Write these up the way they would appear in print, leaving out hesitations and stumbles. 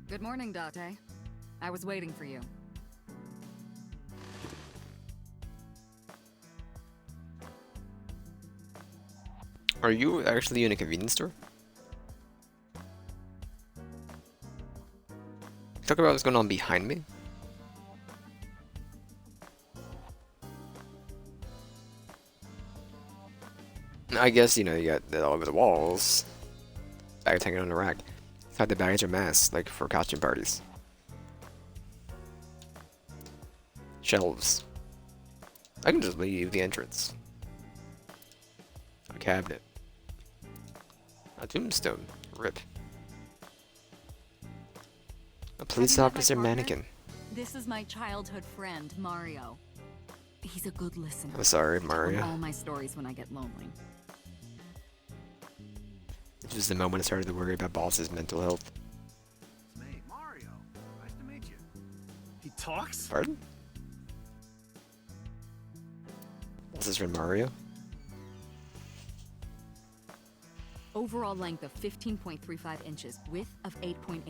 Good morning, Date. I was waiting for you. Are you actually in a convenience store? Talk about what's going on behind me. I guess, you know, you got that all over the walls. Bags hanging on the rack. It's like the bags are masks, like for costume parties. Shelves. I can just leave the entrance. A cabinet. A tombstone. Rip. A police officer mannequin. This is my childhood friend, Mario. He's a good listener. I'm sorry, I tell Mario. him all my stories when I get lonely. It's just the moment I started to worry about boss's mental health. It's me, Mario. Nice to meet you. He talks? Pardon? Boss's friend Mario? Overall length of 15.35 inches, width of 8.8,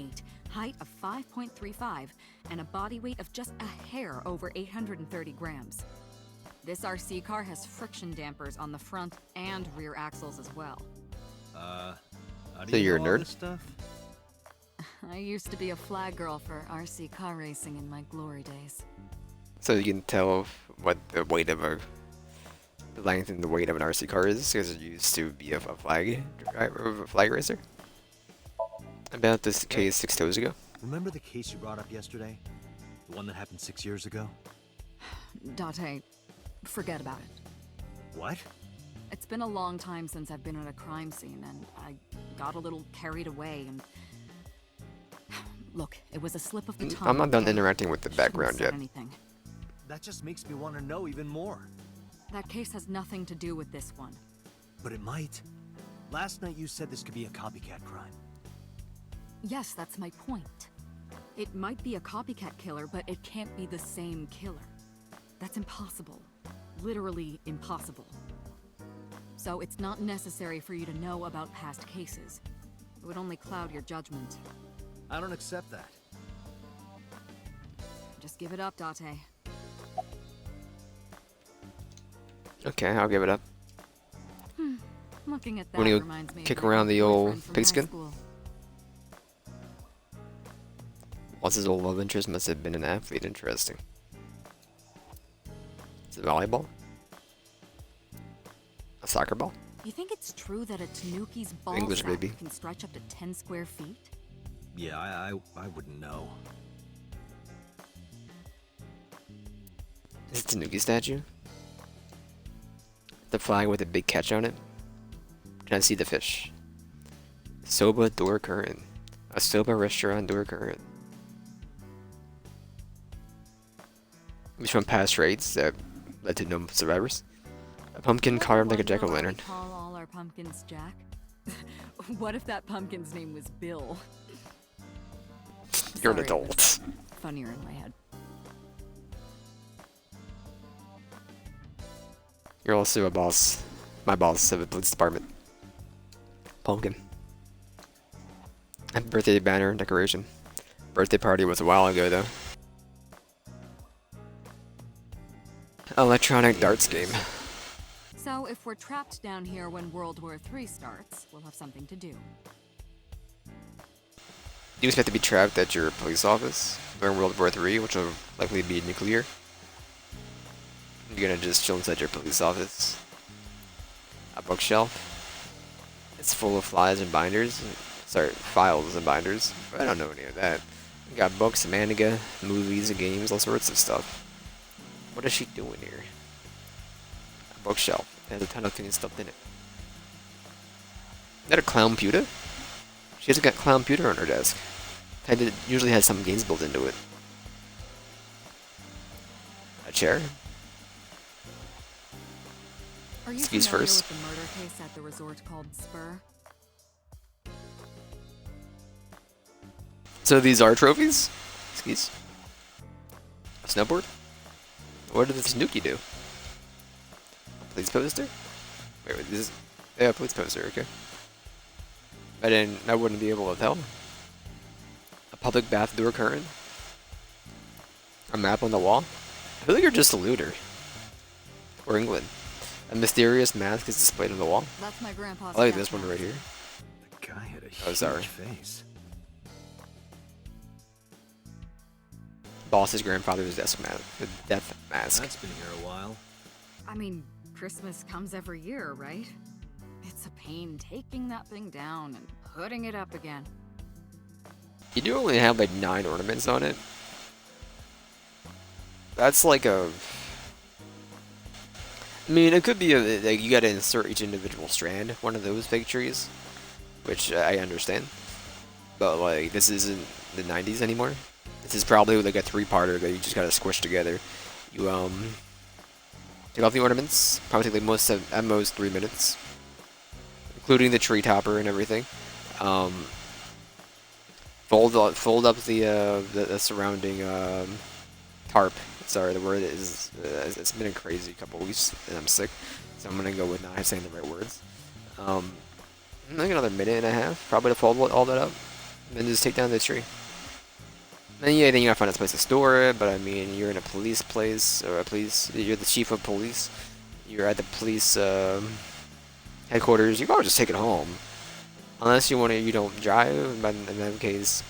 height of 5.35, and a body weight of just a hair over 830 grams. This RC car has friction dampers on the front and rear axles as well. How do So you you're a know all nerd? this stuff? I used to be a flag girl for RC car racing in my glory days. So you can tell what the weight of the length and the weight of an RC car is, because it used to be a flag racer. About this case 6 toes ago. Remember the case you brought up yesterday? The one that happened 6 years ago? Date, forget about it. What? It's been a long time since I've been at a crime scene, and I got a little carried away, and... Look, it was a slip of the tongue. I'm not done okay? interacting with the Shouldn't have background said yet. anything. That just makes me want to know even more. That case has nothing to do with this one. But it might. Last night you said this could be a copycat crime. Yes, that's my point. It might be a copycat killer, but it can't be the same killer. That's impossible. Literally impossible. So it's not necessary for you to know about past cases. It would only cloud your judgment. I don't accept that. Just give it up, Date. Okay, I'll give it up. Looking at that Wanna go reminds me of kick my around the old boyfriend from high pigskin? school. What's his old love interest? Must have been an athlete. Interesting. Is it volleyball? A soccer ball? You think it's true that a tanuki's ball English, sack baby. can stretch up to 10 square feet? Yeah, I wouldn't know. Is it Tanuki statue? The flag with a big catch on it? Can I see the fish? Soba door current. A soba restaurant door current. Which from past raids that led to no survivors? A pumpkin carved like a jack-o'-lantern. Call all our pumpkins Jack? What if that pumpkin's name was Bill? You're an Sorry, adult. that's funnier in my head. You're also a boss. My boss of the police department. Pumpkin. A birthday banner decoration. Birthday party was a while ago though. Electronic darts game. So if we're trapped down here when World War III starts, we'll have something to do. You expect to be trapped at your police office during World War III, which will likely be nuclear. You're gonna just chill inside your police office. A bookshelf. It's full of flies and binders. Sorry, files and binders. I don't know any of that. You got books, manga, movies, games, all sorts of stuff. What is she doing here? A bookshelf. It has a ton of things stuffed in it. Is that a clown pewter? She hasn't got clown pewter on her desk. It usually has some games built into it. A chair? Are you Skis familiar first. with the murder case at the resort called Spur? So these are trophies? Skis? A snowboard? What did the Snooki do? A police poster? Wait, this is... Yeah, a police poster, okay. I wouldn't be able to tell. A public bath door curtain. A map on the wall. I feel like you're just a looter. Or England. A mysterious mask is displayed on the wall. That's my grandpa's. I like death this one mask. right here. The guy had a Oh, sorry. huge face. Boss's grandfather's death mask. That's been here a while. I mean, Christmas comes every year, right? It's a pain taking that thing down and putting it up again. You do only have like 9 ornaments on it. That's like a... I mean, it could be like you gotta insert each individual strand, one of those fig trees, which I understand. But like, this isn't the 90s anymore. This is probably like a 3-parter that you just gotta squish together. You take off the ornaments, probably take like at most 3 minutes, including the tree topper and everything. Fold up the surrounding tarp. Sorry, the word is it's been a crazy couple weeks and I'm sick, so I'm gonna go with not saying the right words. Like another minute and a half probably to fold all that up, and then just take down the tree. And yeah, then you gotta find a place to store it. But I mean, you're in a police place or you're the chief of police. You're at the police headquarters. You probably just take it home, unless you don't drive. But in that case,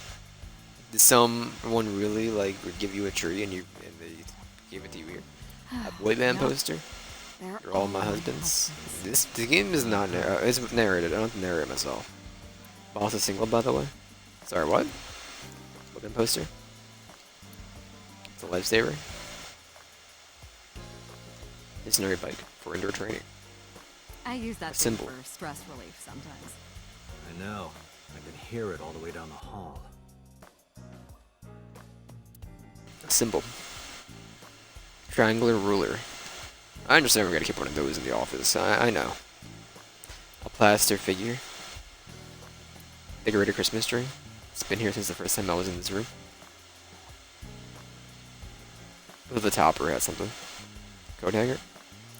did someone really like would give you a tree and they gave it to you here? A boy band Yep. poster. They're You're all my husbands. The game is not it's narrated. I don't have to narrate it myself. Boss is single, by the way. Sorry, what? Boy band poster. It's a lifesaver. Stationary bike for indoor training. I use that thing Symbol. for stress relief sometimes. I know. I can hear it all the way down the hall. A symbol. Triangular ruler. I understand we're gonna keep one of those in the office. I know. A plaster figure. Decorated Christmas tree. It's been here since the first time I was in this room. The topper has something. Coat hanger.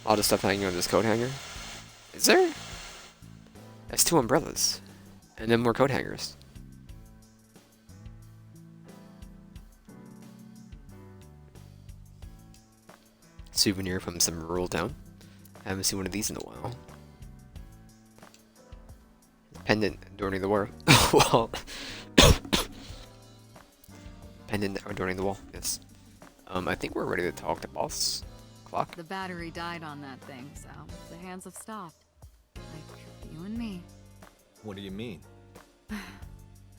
A lot of stuff hanging on this coat hanger. Is there? That's 2 umbrellas. And then more coat hangers. Souvenir from some rural town. I haven't seen one of these in a while. Pendant adorning the wall. Wall. Pendant adorning the wall. Yes. I think we're ready to talk to boss. Clock. The battery died on that thing, so the hands have stopped. Like you and me. What do you mean?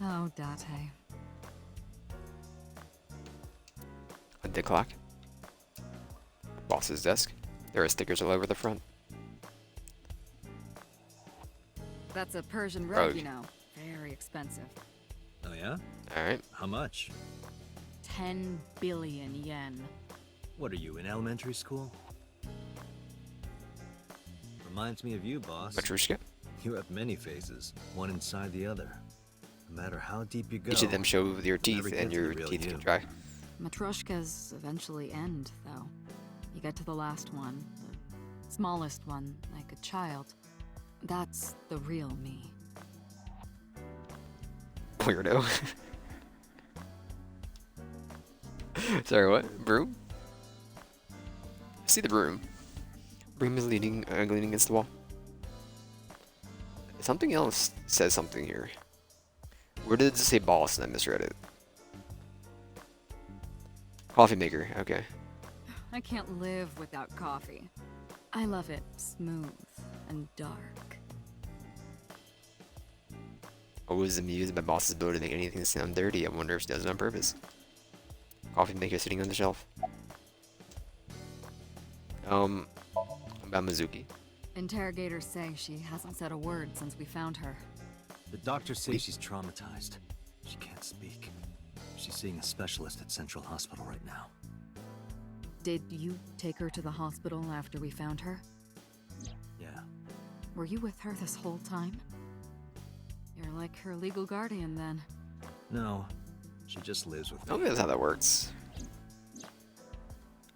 Oh, Date. The clock. Boss's desk. There are stickers all over the front. That's a Persian rug, Rug. you know. Very expensive. Oh yeah? Alright. How much? 10 billion yen. What are you, in elementary school? Reminds me of you, boss. Matrushka. You have many faces, one inside the other. No matter how deep you go, Each of them show your never teeth, get and to the your real teeth you. can dry. Matryoshkas eventually end, though. You get to the last one, the smallest one, like a child. That's the real me. Weirdo. Sorry, what? Broom? I see the broom. Broom is leaning against the wall. Something else says something here. Where did it say boss and I misread it? Coffee maker, okay. I can't live without coffee. I love it smooth and dark. Always amused by boss's ability to make anything sound dirty. I wonder if she does it on purpose. Coffee maker sitting on the shelf. About Mizuki. Interrogators say she hasn't said a word since we found her. The doctors say she's traumatized. She can't speak. She's seeing a specialist at Central Hospital right now. Did you take her to the hospital after we found her? Yeah. Were you with her this whole time? You're like her legal guardian then. No, she just lives with I don't me. think that's how that works.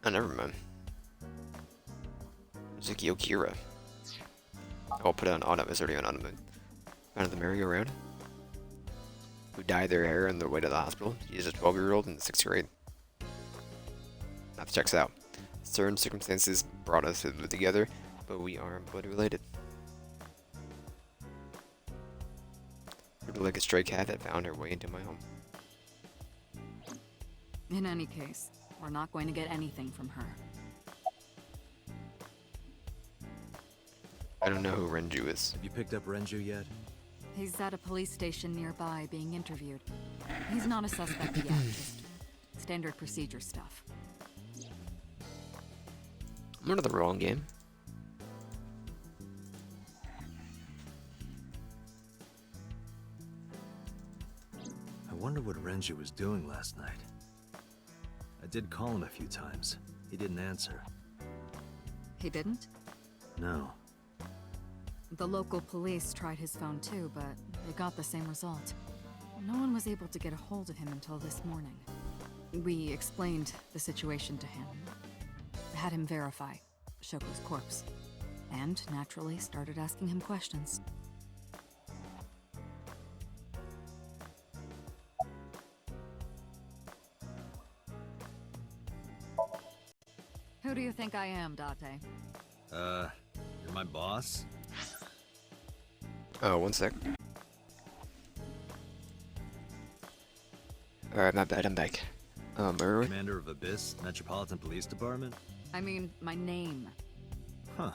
Oh, never mind. Mizuki Okira. I'll put it on auto. It's already on auto mode. Out of the merry-go-round. who dyed their hair on their way to the hospital. She's a 12-year-old in the 6th grade. Math checks out. Certain circumstances brought us to live together, but we aren't blood related. Sort of like a stray cat that found her way into my home. In any case, we're not going to get anything from her. I don't know who Renju is. Have you picked up Renju yet? He's at a police station nearby being interviewed. He's not a suspect yet, just standard procedure stuff. I'm under the wrong game. I wonder what Renju was doing last night. I did call him a few times. He didn't answer. He didn't? No. The local police tried his phone too, but they got the same result. No one was able to get a hold of him until this morning. We explained the situation to him, had him verify Shoko's corpse, and naturally started asking him questions. Who do you think I am, Date? You're my boss? Oh, one sec. Alright, my bad, I'm back. Where were we? Commander of Abyss Metropolitan Police Department? I mean, my name. Huh.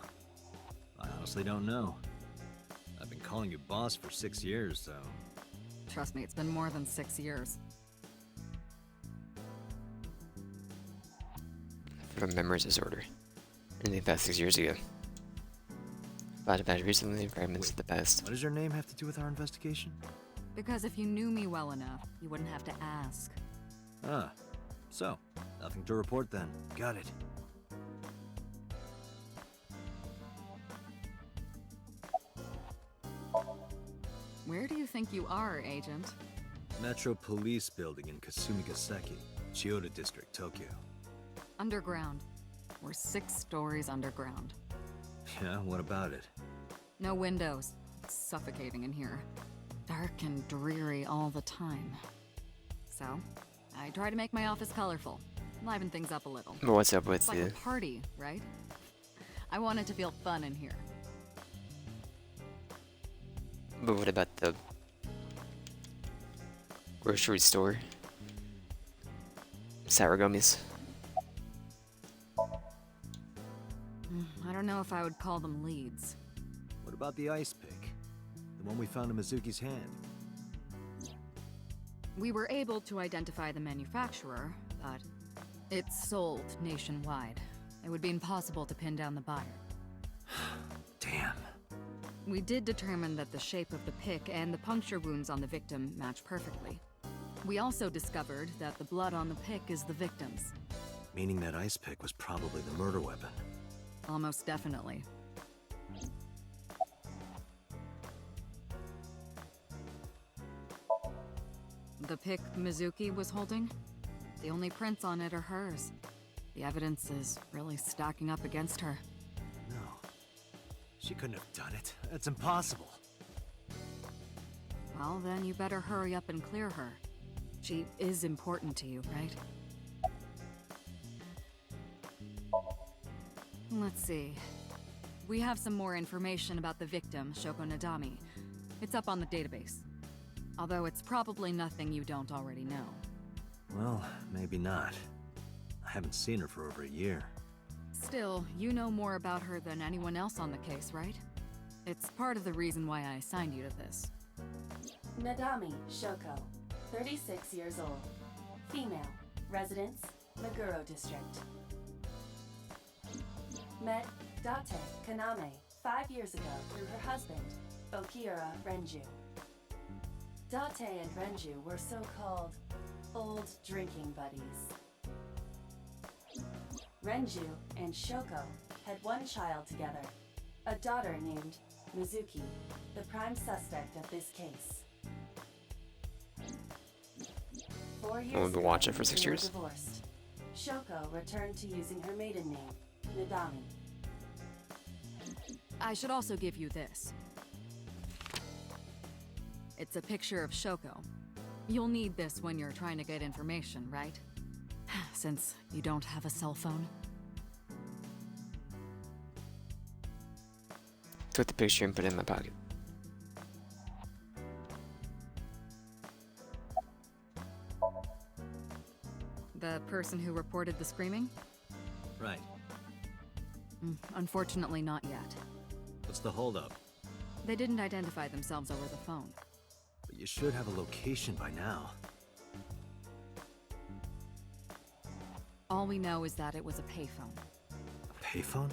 I honestly don't know. I've been calling you boss for 6 years, so... Trust me, it's been more than 6 years. For a memory disorder. Anything past 6 years ago. Flashbacks recently, fragments of the past. What does your name have to do with our investigation? Because if you knew me well enough, you wouldn't have to ask. Ah. So, nothing to report then. Got it. Where do you think you are, Agent? Metro Police Building in Kasumigaseki, Chiyoda District, Tokyo. Underground. We're 6 stories underground. Yeah, what about it? No windows. It's suffocating in here. Dark and dreary all the time. So, I try to make my office colorful. Liven things up a little. But what's up with It's like a party, right? I want it to feel fun in here. But what about the grocery store? Saragomis? I don't know if I would call them leads. What about the ice pick? The one we found in Mizuki's hand? We were able to identify the manufacturer, but it's sold nationwide. It would be impossible to pin down the buyer. Damn. We did determine that the shape of the pick and the puncture wounds on the victim match perfectly. We also discovered that the blood on the pick is the victim's. Meaning that ice pick was probably the murder weapon. Almost definitely. The pick Mizuki was holding? The only prints on it are hers. The evidence is really stacking up against her. No. She couldn't have done it. That's impossible. Well, then you better hurry up and clear her. She is important to you, right? Let's see. We have some more information about the victim, Shoko Nadami. It's up on the database. Although it's probably nothing you don't already know. Well, maybe not. I haven't seen her for over a year. Still, you know more about her than anyone else on the case, right? It's part of the reason why I assigned you to this. Nadami Shoko, 36 years old. Female. Residence, Meguro District. Met Date Kaname 5 years ago through her husband, Okira Renju. Date and Renju were so-called old drinking buddies. Renju and Shoko had one child together, a daughter named Mizuki, the prime suspect of this case. 4 years I've been watching for 6 they were years. divorced. Shoko returned to using her maiden name, Nadami. I should also give you this. It's a picture of Shoko. You'll need this when you're trying to get information, right? Since you don't have a cell phone. Took the picture and put it in my pocket. The person who reported the screaming? Right. Unfortunately, not yet. What's the holdup? They didn't identify themselves over the phone. But you should have a location by now. All we know is that it was a payphone. A payphone?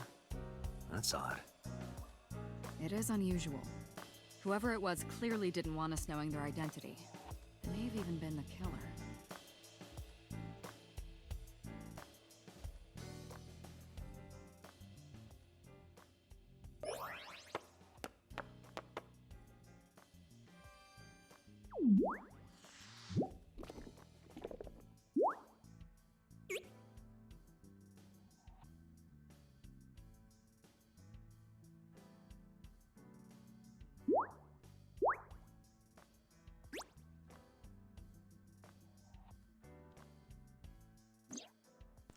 That's odd. It is unusual. Whoever it was clearly didn't want us knowing their identity. They may have even been the killer.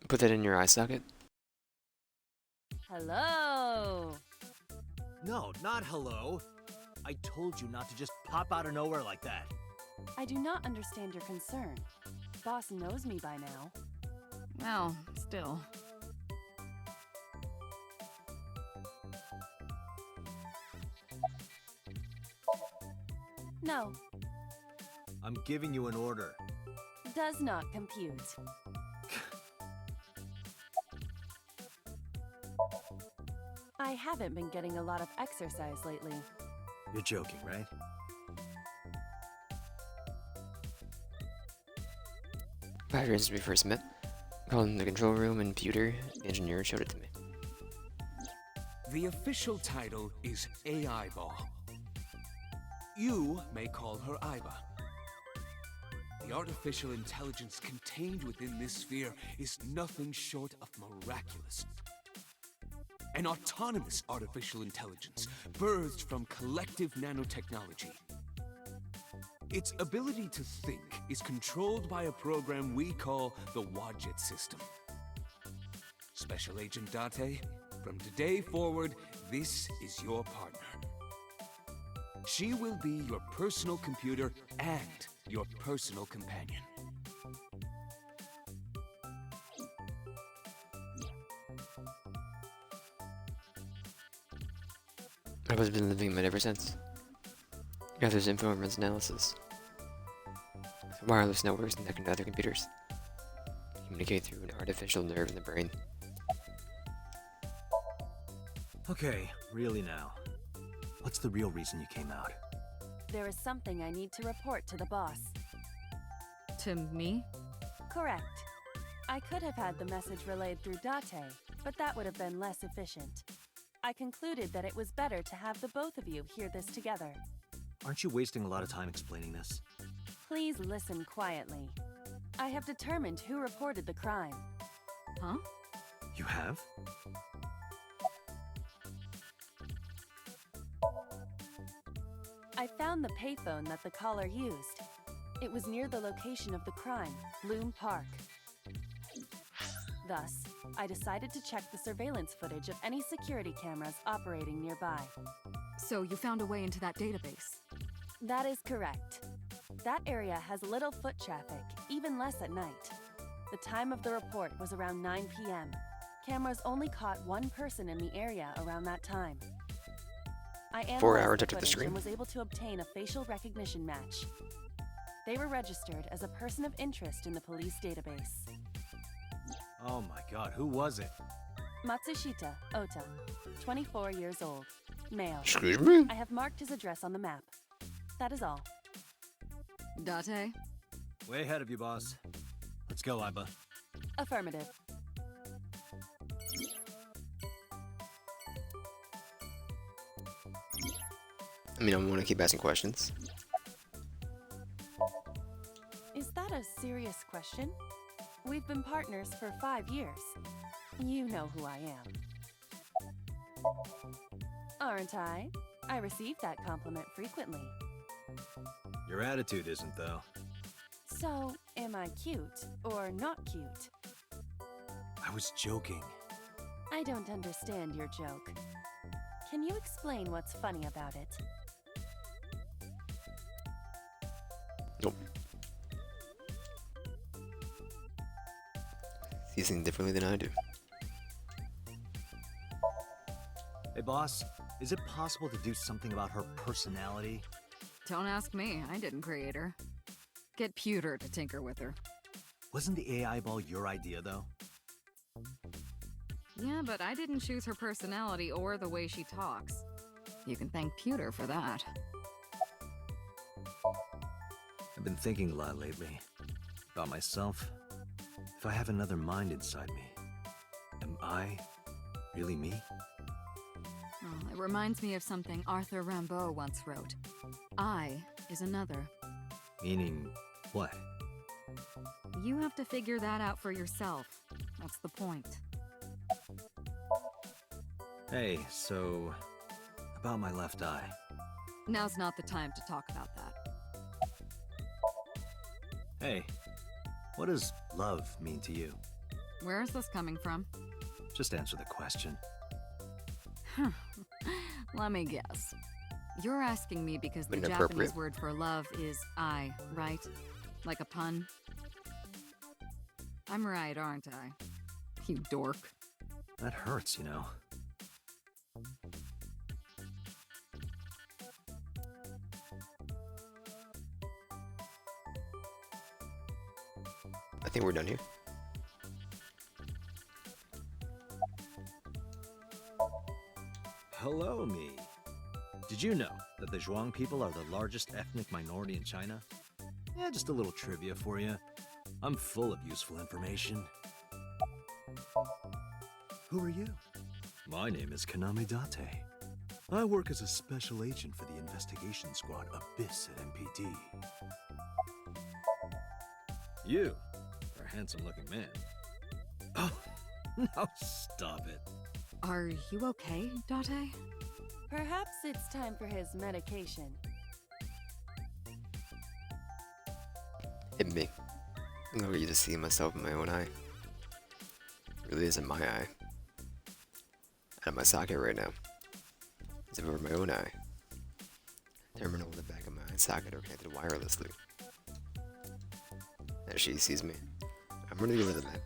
Put that in your eye socket. Hello! No, not hello. I told you not to just pop out of nowhere like that. I do not understand your concern. Boss knows me by now. Well, still. No, I'm giving you an order. does not compute. I haven't been getting a lot of exercise lately. You're joking, right? Five years since we first met. Called in the control room and Pewter. The engineer showed it to me. The official title is AI Ball. You may call her Iba. The artificial intelligence contained within this sphere is nothing short of miraculous. An autonomous artificial intelligence birthed from collective nanotechnology. Its ability to think is controlled by a program we call the Wadjet system. Special Agent Date, from today forward, this is your partner. She will be your personal computer and your personal companion. I've been living in it ever since. Gathers info and runs analysis. Wireless networks and connect to other computers. Communicate through an artificial nerve in the brain. Okay, really now. What's the real reason you came out? There is something I need to report to the boss. To me? Correct. I could have had the message relayed through Date, but that would have been less efficient. I concluded that it was better to have the both of you hear this together. Aren't you wasting a lot of time explaining this? Please listen quietly. I have determined who reported the crime. Huh? You have? I found the payphone that the caller used. It was near the location of the crime, Bloom Park. Thus, I decided to check the surveillance footage of any security cameras operating nearby. So you found a way into that database? That is correct. That area has little foot traffic, even less at night. The time of the report was around 9 p.m. Cameras only caught one person in the area around that time. I 4 analyzed hours the after the footage scream? and was able to obtain a facial recognition match. They were registered as a person of interest in the police database. Oh my god, who was it? Matsushita Ota, 24 years old, male. Excuse me? I have marked his address on the map. That is all. Date? Way ahead of you, boss. Let's go, Iba. Affirmative. I mean, I want to keep asking questions. Is that a serious question? We've been partners for 5 years. You know who I am. Aren't I? I receive that compliment frequently. Your attitude isn't, though. So, am I cute or not cute? I was joking. I don't understand your joke. Can you explain what's funny about it? Nope. Sees things differently than I do. Hey, boss, is it possible to do something about her personality? Don't ask me. I didn't create her. Get Pewter to tinker with her. Wasn't the AI ball your idea, though? Yeah, but I didn't choose her personality or the way she talks. You can thank Pewter for that. I've been thinking a lot lately. About myself. If I have another mind inside me, am I really me? Oh, it reminds me of something Arthur Rimbaud once wrote. I is another. Meaning what? You have to figure that out for yourself. That's the point. Hey, so about my left eye. Now's not the time to talk about that. Hey, what does love mean to you? Where is this coming from? Just answer the question. Let me guess. You're asking me because the Inappropriate. Japanese word for love is I, right? Like a pun? I'm right, aren't I? You dork. That hurts, you know. I think we're done here. Hello, me. Did you know that the Zhuang people are the largest ethnic minority in China? Yeah, just a little trivia for you. I'm full of useful information. Who are you? My name is Kaname Date. I work as a special agent for the investigation squad Abyss at MPD. You are a handsome-looking man. Oh, now stop it. Are you okay, Date? Perhaps it's time for his medication. Hit me. I'm not used to seeing myself in my own eye. It really isn't my eye. Out of my socket right now. It's over my own eye. Terminal in the back of my eye socket are connected wirelessly. As she sees me, I'm gonna get rid of that.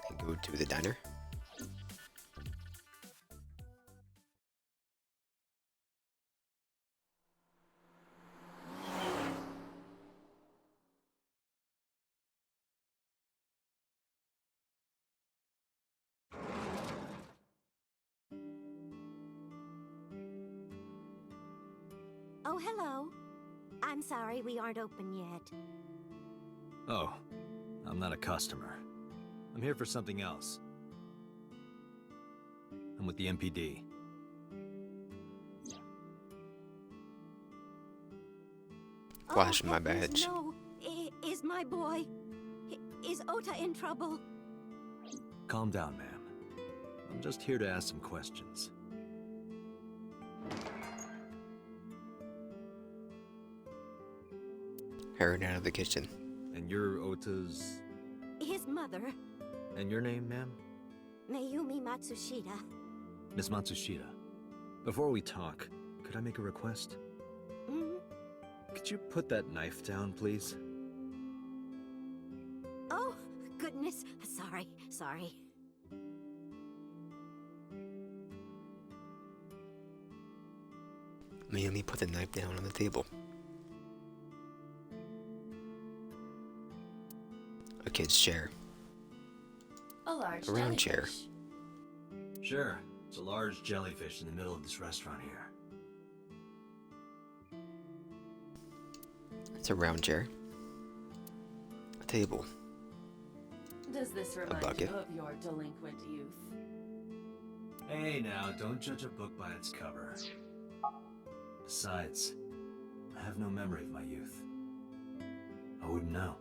And go to the diner. Oh, hello. I'm sorry we aren't open yet. Oh, I'm not a customer. I'm here for something else. I'm with the MPD. Flash Oh, my heavens, badge. No, is my boy... Is Ota in trouble? Calm down, ma'am. I'm just here to ask some questions. Hurrying out of the kitchen. And you're Ota's... His mother, And your name, ma'am? Mayumi Matsushita. Miss Matsushita. Before we talk, could I make a request? Hmm? Could you put that knife down, please? Oh, goodness. Sorry. Mayumi put the knife down on the table. A kid's chair. A large A round chair. jellyfish. Sure. It's a large jellyfish in the middle of this restaurant here. It's a round chair. A table. Does this remind bucket. you of your delinquent youth? Hey now, don't judge a book by its cover. Besides, I have no memory of my youth. I wouldn't know.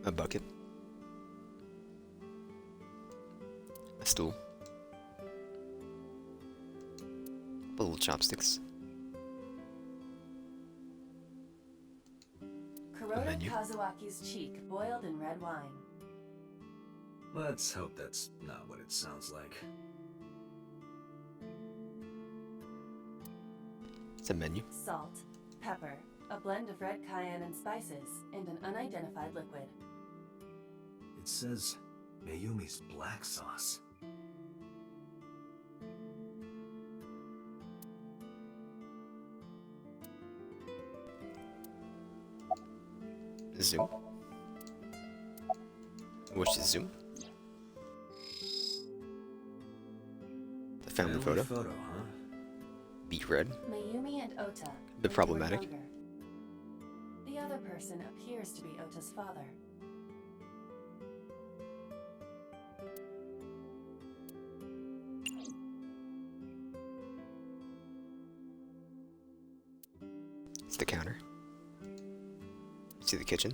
A bucket. A stool. Little chopsticks. menu. Kazuaki's cheek boiled in red wine. Let's hope that's not what it sounds like. It's a menu. Salt, pepper, a blend of red cayenne and spices, and an unidentified liquid. It says Mayumi's black sauce. Zoom. Which is zoom? The family photo. Photo, huh? Beet red. Mayumi and Ota. Bit when they were problematic. younger. The other person appears to be Ota's father. It's the counter. See the kitchen.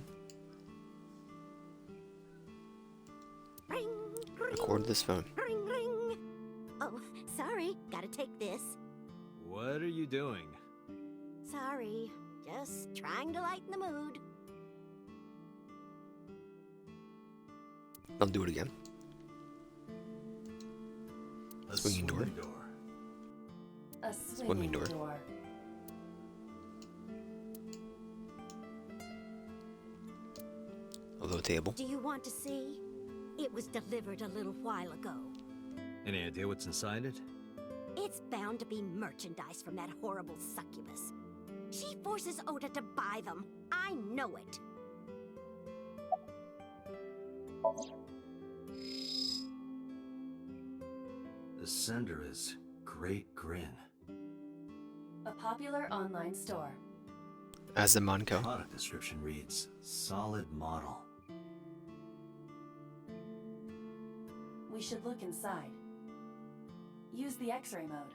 Ring, ring, Record this phone. ring, ring. Oh, sorry. Gotta take this. What are you doing? Sorry. Just trying to lighten the mood. I'll do it again. A Swinging door. A Swinging swinging door. door. A low table. Do you want to see? It was delivered a little while ago. Any idea what's inside it? It's bound to be merchandise from that horrible succubus. She forces Ota to buy them. I know it. The sender is Great Grin. A popular online store. As the Monco. Product description reads, solid model. We should look inside. Use the X-ray mode.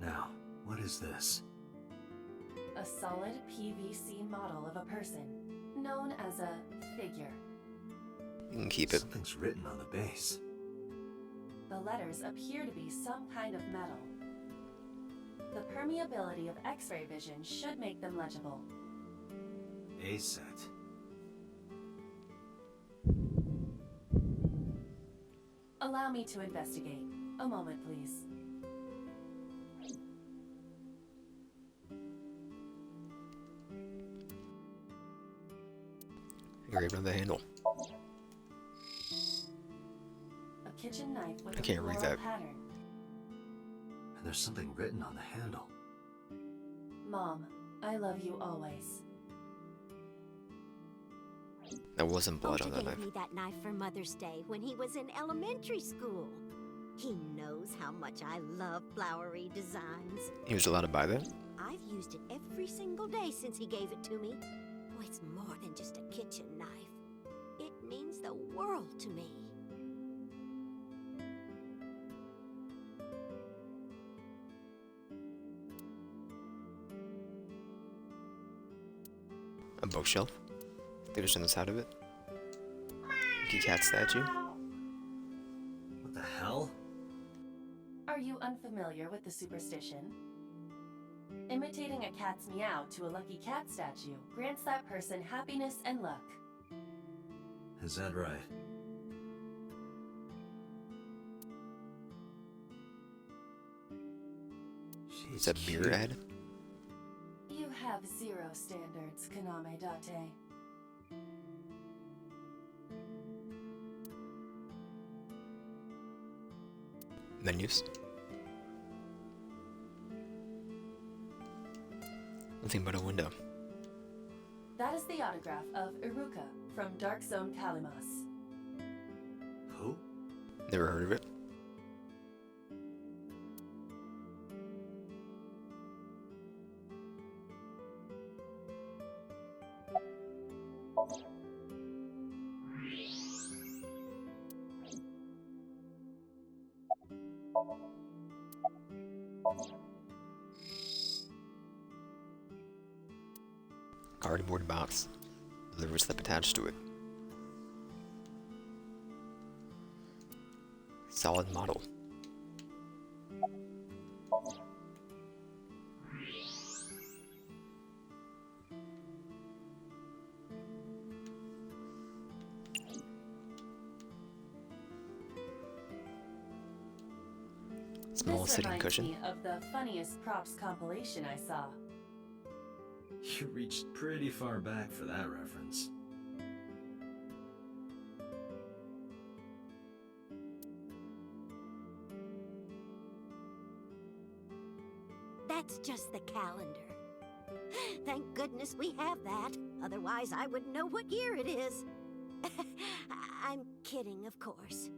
Now, what is this? A solid PVC model of a person, known as a figure. You can keep it. Something's written on the base. The letters appear to be some kind of metal. The permeability of X-ray vision should make them legible. A set. Allow me to investigate. A moment, please. Engraved on the handle. A kitchen knife with I can't read floral that. pattern. And there's something written on the handle. Mom, I love you always. There wasn't blood Ota on that gave knife. me that knife for Mother's Day when he was in elementary school. He knows how much I love flowery designs. He was allowed to buy that? I've used it every single day since he gave it to me. Oh, it's more than just a kitchen knife. It means the world to me. A bookshelf. There's on the side of it. Mickey cat statue. What the hell? Are you unfamiliar with the superstition? Imitating a cat's meow to a lucky cat statue grants that person happiness and luck. Is that right? She's It's a beer cute. ad. You have zero standards, Kaname Date. Menus. Nothing but a window. That is the autograph of Iruka from Dark Zone Kalimas. Who? Never heard of it. Cardboard box. The liver slip attached to it. solid model. Small This sitting reminds cushion. me of the funniest props compilation I saw. You reached pretty far back for that reference. That's just the calendar. Thank goodness we have that. Otherwise, I wouldn't know what year it is. I'm kidding, of course.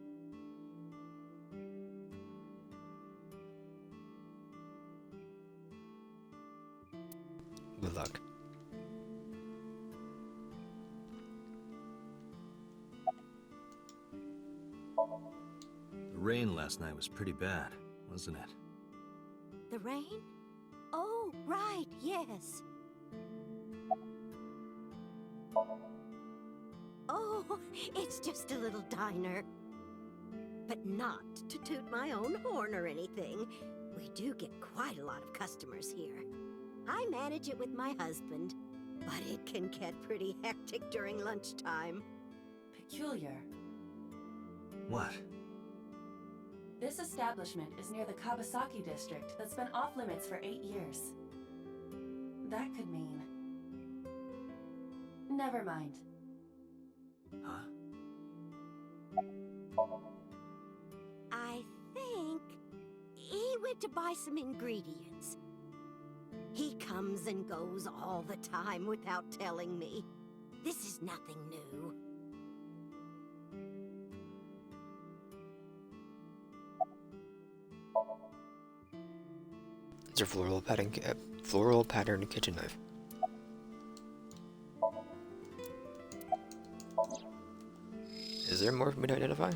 Good luck. The rain last night was pretty bad, wasn't it? The rain? Oh, right, yes. Oh, it's just a little diner. But not to toot my own horn or anything. We do get quite a lot of customers here. I manage it with my husband, but it can get pretty hectic during lunchtime. Peculiar. What? This establishment is near the Kawasaki district that's been off limits for 8 years. That could mean... Never mind. Huh? I think he went to buy some ingredients. He comes and goes all the time without telling me. This is nothing new. It's a floral pattern kitchen knife. Is there more for me to identify?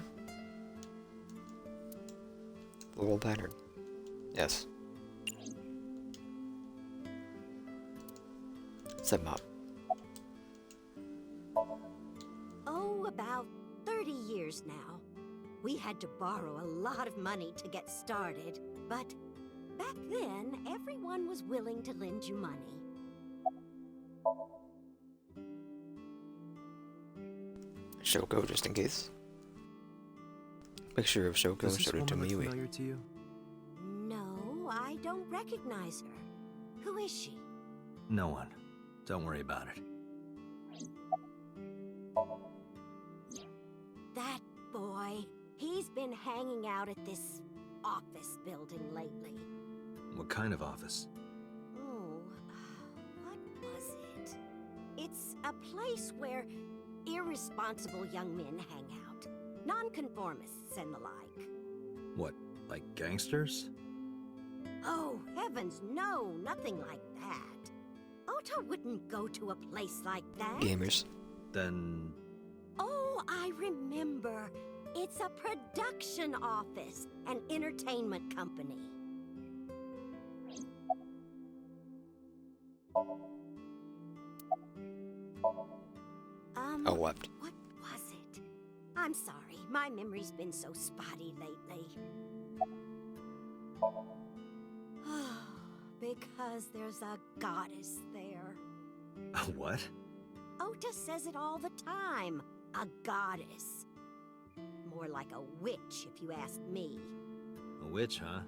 Floral pattern. Yes. Set mop. Oh, about 30 years now. We had to borrow a lot of money to get started, but back then, everyone was willing to lend you money. Shoko, just in case. Picture of Shoko Does this showed it to woman look me. familiar to you? No, I don't recognize her. Who is she? No one. Don't worry about it. That boy, he's been hanging out at this office building lately. What kind of office? Oh, what was it? It's a place where irresponsible young men hang out. Nonconformists and the like. What, like gangsters? Oh, heavens, no, nothing like that. Ota wouldn't go to a place like that. Gamers. Then... Oh, I remember. It's a production office, an entertainment company. Oh, what? What was it? I'm sorry, my memory's been so spotty lately. Because there's a goddess there. What? Ota says it all the time. A goddess. More like a witch, if you ask me. A witch, huh?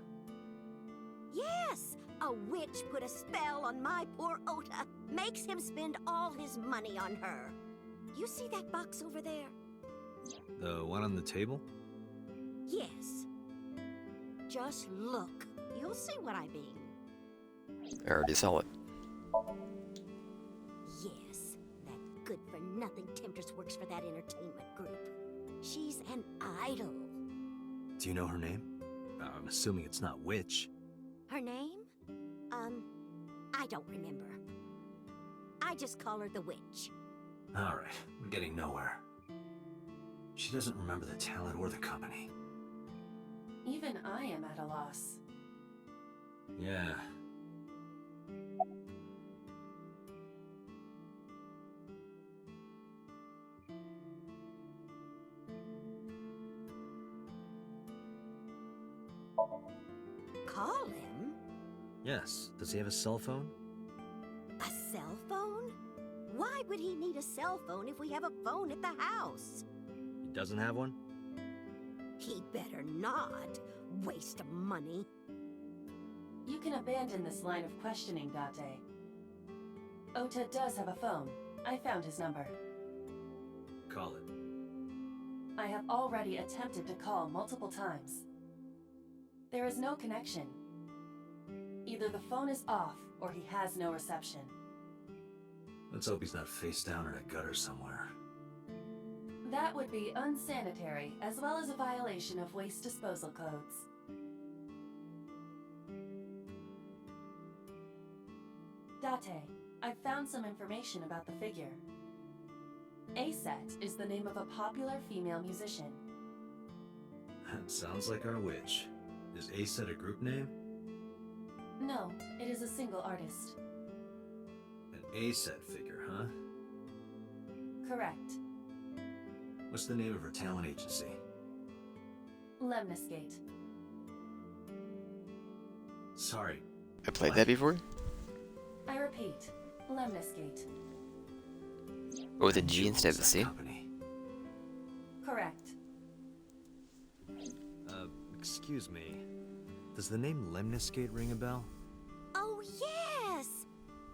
Yes! A witch put a spell on my poor Ota. Makes him spend all his money on her. You see that box over there? The one on the table? Yes. Just look. You'll see what I mean. I already saw it. Yes, that good-for-nothing temptress works for that entertainment group. She's an idol. Do you know her name? I'm assuming it's not witch. Her name? I don't remember. I just call her the witch. Alright, we're getting nowhere. She doesn't remember the talent or the company. Even I am at a loss. Yeah. call him? Yes. Does he have a cell phone? A cell phone? Why would he need a cell phone if we have a phone at the house? He doesn't have one? He better not. Waste of money. You can abandon this line of questioning, Date. Ota does have a phone. I found his number. Call it. I have already attempted to call multiple times. There is no connection. Either the phone is off, or he has no reception. Let's hope he's not face down in a gutter somewhere. That would be unsanitary, as well as a violation of waste disposal codes. Date, I've found some information about the figure. Aset is the name of a popular female musician. That sounds like our witch. Is Aset a group name? No, it is a single artist. An Aset figure, huh? Correct. What's the name of her talent agency? Lemniscate. Sorry. I played that before? I repeat, Lemniscate. Or with a G instead of a What's that C? company? Correct. Excuse me. Does the name Lemniscate ring a bell? Oh, yes!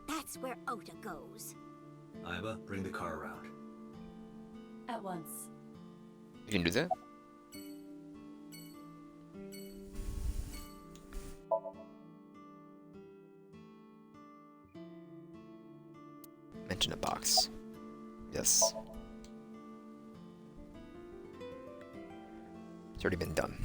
That's where Ota goes. Iba, bring the car around. At once. You can do that? Mention a box. Yes. It's already been done.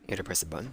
You gotta press the button.